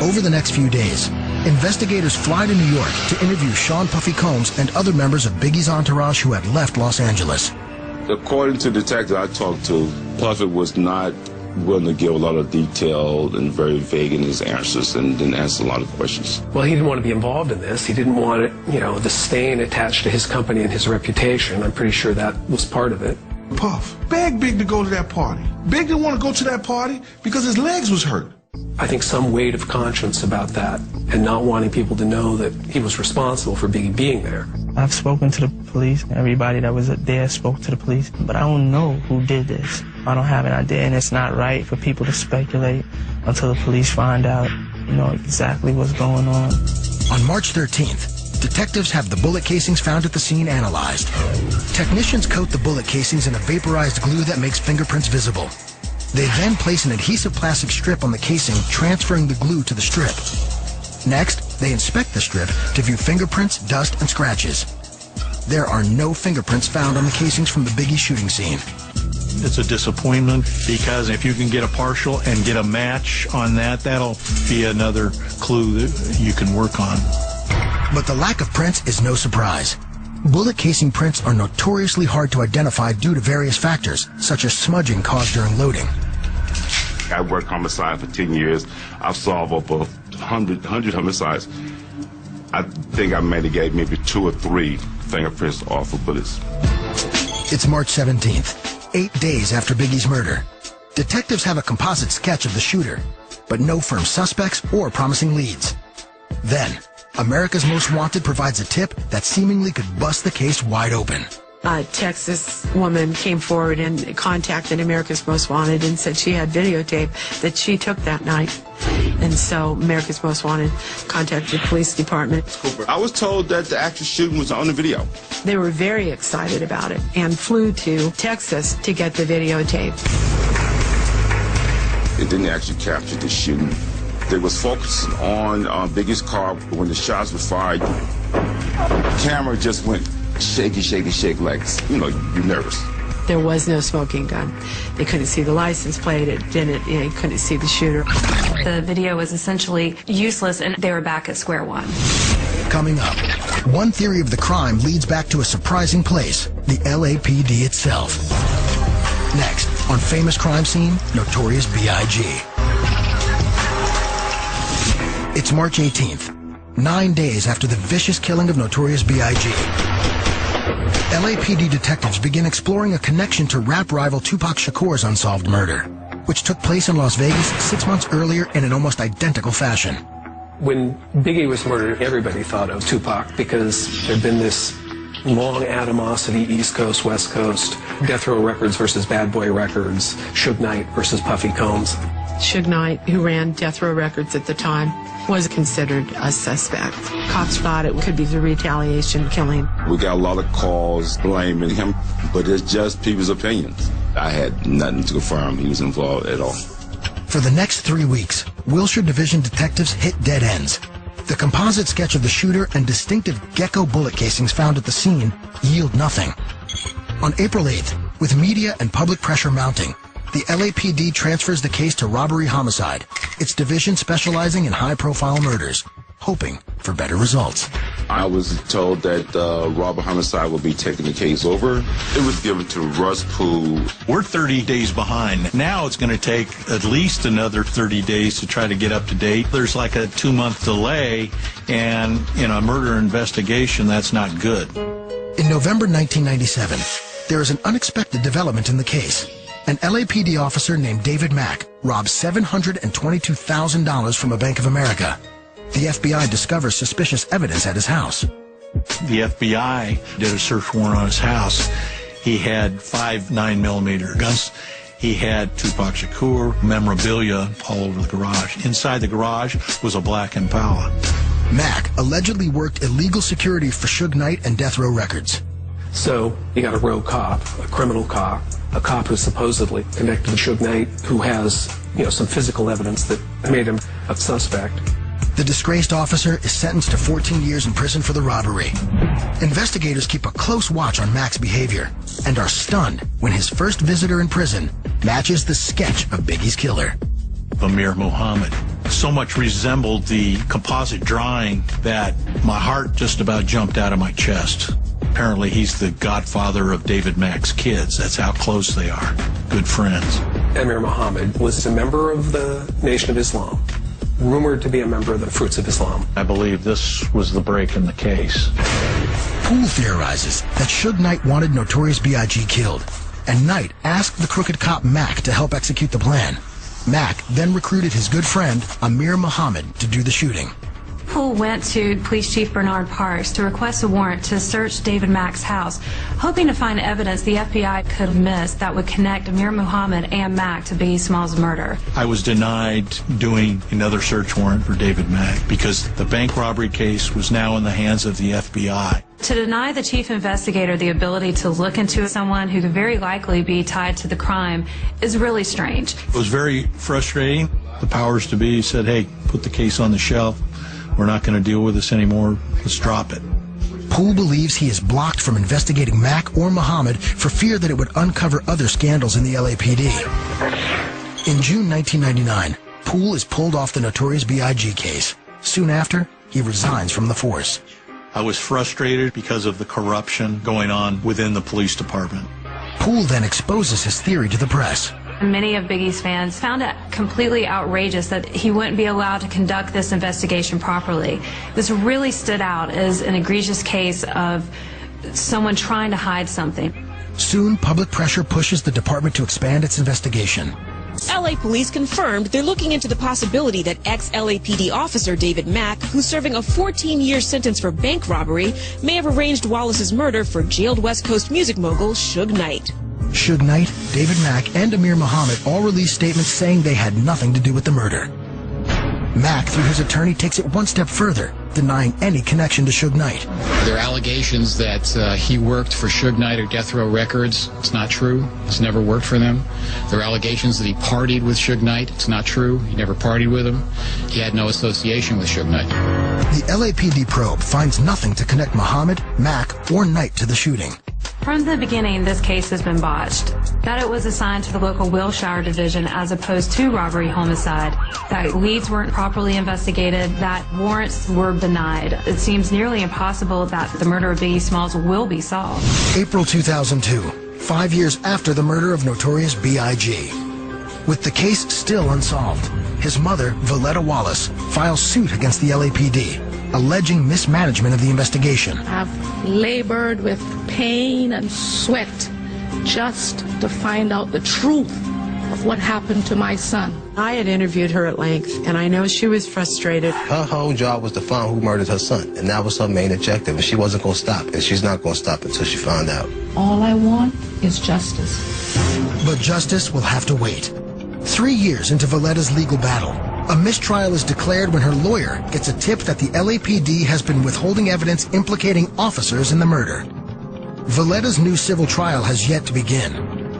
Over the next few days, investigators fly to New York to interview Sean Puffy Combs and other members of Biggie's entourage who had left Los Angeles. According to the detective I talked to, Puffy was not willing to give a lot of detail and very vague in his answers and didn't answer a lot of questions. Well, he didn't want to be involved in this. He didn't want it, the stain attached to his company and his reputation. I'm pretty sure that was part of it. Puff begged Big to go to that party. Big didn't want to go to that party because his legs was hurt. I think some weight of conscience about that and not wanting people to know that he was responsible for Biggie being there. I've spoken to the police. Everybody that was there spoke to the police. But I don't know who did this. I don't have an idea, and it's not right for people to speculate until the police find out, exactly what's going on. On March 13th, detectives have the bullet casings found at the scene analyzed. Technicians coat the bullet casings in a vaporized glue that makes fingerprints visible. They then place an adhesive plastic strip on the casing, transferring the glue to the strip. Next, they inspect the strip to view fingerprints, dust, and scratches. There are no fingerprints found on the casings from the Biggie shooting scene. It's a disappointment because if you can get a partial and get a match on that, that'll be another clue that you can work on. But the lack of prints is no surprise. Bullet casing prints are notoriously hard to identify due to various factors, such as smudging caused during loading. I worked homicide for 10 years. I've solved over 100 homicides. I think I may have gave maybe 2 or 3 fingerprints off of bullets. It's March 17th, 8 days after Biggie's murder. Detectives have a composite sketch of the shooter, but no firm suspects or promising leads. Then, America's Most Wanted provides a tip that seemingly could bust the case wide open. A Texas woman came forward and contacted America's Most Wanted and said she had videotape that she took that night. And so America's Most Wanted contacted the police department. I was told that the actual shooting was on the video. They were very excited about it and flew to Texas to get the videotape. It didn't actually capture the shooting. They was focusing on Biggie's car when the shots were fired. The camera just went shaky, like, you're nervous. There was no smoking gun. They couldn't see the license plate. It didn't. You couldn't see the shooter. The video was essentially useless, and they were back at square one. Coming up, one theory of the crime leads back to a surprising place, the LAPD itself. Next, on Famous Crime Scene, Notorious B.I.G. It's March 18th, 9 days after the vicious killing of Notorious B.I.G. LAPD detectives begin exploring a connection to rap rival Tupac Shakur's unsolved murder, which took place in Las Vegas 6 months earlier in an almost identical fashion. When Biggie was murdered, everybody thought of Tupac because there'd been this long animosity, East Coast, West Coast, Death Row Records versus Bad Boy Records, Suge Knight versus Puffy Combs. Suge Knight, who ran Death Row Records at the time, was considered a suspect. Cops thought it could be the retaliation killing. We got a lot of calls blaming him, but it's just people's opinions. I had nothing to confirm he was involved at all. For the next 3 weeks, Wilshire Division detectives hit dead ends. The composite sketch of the shooter and distinctive gecko bullet casings found at the scene yield nothing. On April 8th, with media and public pressure mounting, the LAPD transfers the case to robbery homicide, its division specializing in high-profile murders, hoping for better results. I was told that robbery homicide will be taking the case over. It was given to Russ Poole. We're 30 days behind. Now it's going to take at least another 30 days to try to get up to date. There's like a 2-month delay, and in a murder investigation, that's not good. In November 1997, there is an unexpected development in the case. An LAPD officer named David Mack robs $722,000 from a Bank of America. The FBI discovers suspicious evidence at his house. The FBI did a search warrant on his house. He had 5 9mm guns. He had Tupac Shakur memorabilia all over the garage. Inside the garage was a black Impala. Mack allegedly worked illegal security for Suge Knight and Death Row Records. So you got a rogue cop, a criminal cop, a cop who's supposedly connected to Suge Knight, who has, some physical evidence that made him a suspect. The disgraced officer is sentenced to 14 years in prison for the robbery. Investigators keep a close watch on Mack's behavior and are stunned when his first visitor in prison matches the sketch of Biggie's killer. Amir Muhammad so much resembled the composite drawing that my heart just about jumped out of my chest. Apparently, he's the godfather of David Mack's kids. That's how close they are. Good friends. Amir Muhammad was a member of the Nation of Islam, rumored to be a member of the Fruits of Islam. I believe this was the break in the case. Poole theorizes that Suge Knight wanted Notorious B.I.G. killed, and Knight asked the crooked cop Mack to help execute the plan. Mack then recruited his good friend Amir Muhammad to do the shooting. Poole went to Police Chief Bernard Parks to request a warrant to search David Mack's house, hoping to find evidence the FBI could have missed that would connect Amir Muhammad and Mack to Biggie Small's murder. I was denied doing another search warrant for David Mack because the bank robbery case was now in the hands of the FBI. To deny the chief investigator the ability to look into someone who could very likely be tied to the crime is really strange. It was very frustrating. The powers to be said, hey, put the case on the shelf. We're not going to deal with this anymore. Let's drop it. Poole believes he is blocked from investigating Mack or Muhammad for fear that it would uncover other scandals in the LAPD. In June 1999, Poole is pulled off the Notorious B.I.G. case. Soon after, he resigns from the force. I was frustrated because of the corruption going on within the police department. Poole then exposes his theory to the press. Many of Biggie's fans found it completely outrageous that he wouldn't be allowed to conduct this investigation properly. This really stood out as an egregious case of someone trying to hide something. Soon, public pressure pushes the department to expand its investigation. LA police confirmed they're looking into the possibility that ex-LAPD officer David Mack, who's serving a 14-year sentence for bank robbery, may have arranged Wallace's murder for jailed West Coast music mogul Suge Knight. Suge Knight, David Mack, and Amir Muhammad all released statements saying they had nothing to do with the murder. Mack, through his attorney, takes it one step further, denying any connection to Suge Knight. There are allegations that he worked for Suge Knight or Death Row Records. It's not true. He's never worked for them. There are allegations that he partied with Suge Knight. It's not true. He never partied with him. He had no association with Suge Knight. The LAPD probe finds nothing to connect Muhammad, Mack, or Knight to the shooting. From the beginning, this case has been botched. That it was assigned to the local Wilshire division as opposed to robbery homicide. That leads weren't properly investigated. That warrants were denied. It seems nearly impossible that the murder of Biggie Smalls will be solved. April 2002, 5 years after the murder of Notorious B.I.G. With the case still unsolved, his mother, Valletta Wallace, files suit against the LAPD, alleging mismanagement of the investigation. I've labored with pain and sweat just to find out the truth of what happened to my son. I had interviewed her at length, and I know she was frustrated. Her whole job was to find who murdered her son, and that was her main objective, and she wasn't going to stop, and she's not going to stop until she found out. All I want is justice. But justice will have to wait. 3 years into Valletta's legal battle, a mistrial is declared when her lawyer gets a tip that the LAPD has been withholding evidence implicating officers in the murder. Valletta's new civil trial has yet to begin,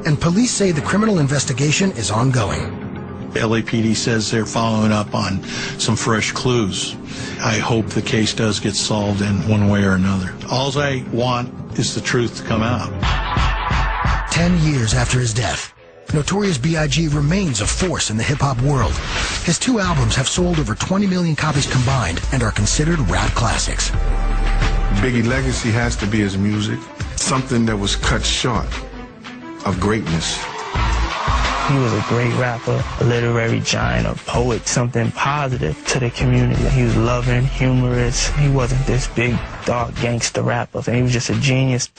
and police say the criminal investigation is ongoing. The LAPD says they're following up on some fresh clues. I hope the case does get solved in one way or another. All I want is the truth to come out. 10 years after his death, Notorious B.I.G. remains a force in the hip-hop world. His 2 albums have sold over 20 million copies combined and are considered rap classics. Biggie's legacy has to be his music, something that was cut short of greatness. He was a great rapper, a literary giant, a poet, something positive to the community. He was loving, humorous. He wasn't this big, dark gangster rapper. He was just a genius.